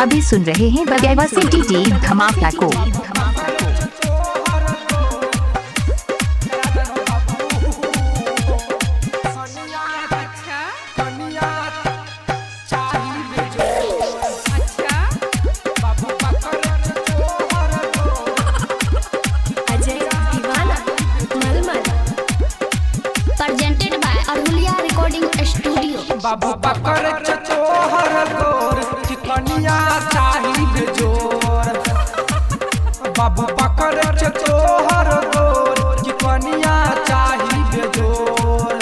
अभी सुन रहे हैं बगैवा सिटी टी धमाका को। बाबू पकड़ चचोहर गोर चिकनिया चाही बेजोर। बाबू पकड़ चचोहर गोर चिकनिया चाही बेजोर।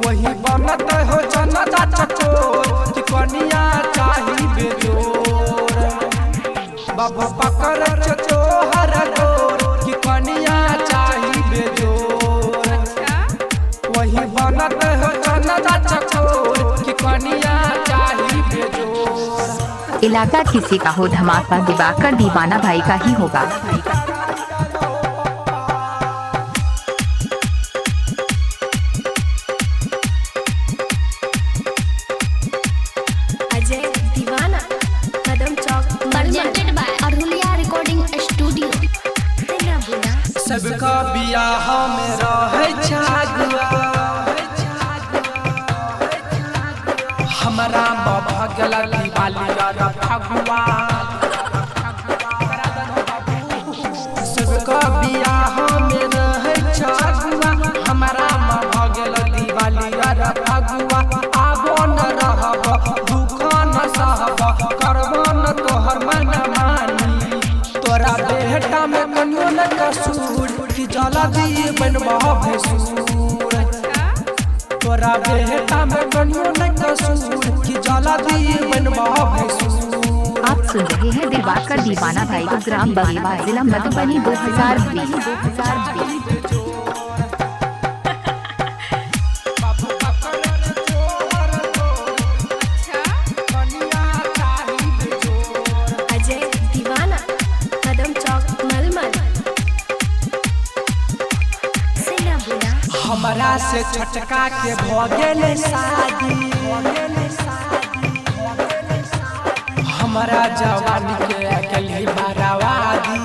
वही बनत हो जनता चचोर चिकनिया चाही बेजोर। बाबू पकड़ चचोहर गोर चिकनिया चाही बेजोर। वही बनत हो जनता इलाका किसी का हो धमाका दिवाकर दीवाना भाई का ही होगा। अजय दीवाना कदम चौक प्रेजेंटेड बाय अरुलिया रिकॉर्डिंग स्टूडियो। सबका बियाह में रहे छागुआ हमारा भगला दिवाली फगुआ। सबका बियाह में रहे छागुआ हमारा भगला दिवाली फगुआ। आबो न रहब दुख न सहब करबो न तोहर मन मानी। तोरा बेटा में कनियो न कसूर कि जला दिए बनबा भैसूर। तोरा बेटा में कनियो न कसूर कि जला दिए बनबा भैसूर। आप सुन रहे हैं दिवाकर दीवाना भाई को ग्राम बगेवा जिला मधुबनी 2020। अजय दीवाना कदम चौक मलमल। हमरा से छटका के भगेले शादी हमारा जवानी के अकेली बरावादी।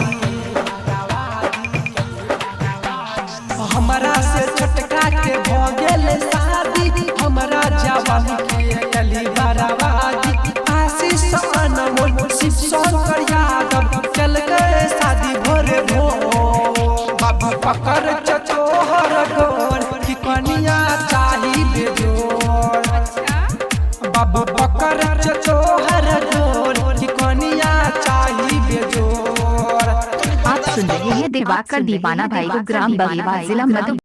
हमरा से छटका के भगेले शादी हमारा जवानी के अकेली बरावादी। आशीष अनमोल शिव शंकर यादव चल गए शादी भोरे भोर। बाबू पकड़ चचोहर गोर चिकनिया चाही बेजोर। बाबू पकड़ चचोहर गोर चिकनिया चाही बेजोर। आप सुन रहे हैं दिवाकर दीवाना भाई को ग्राम बगेवा जिला मधुबनी।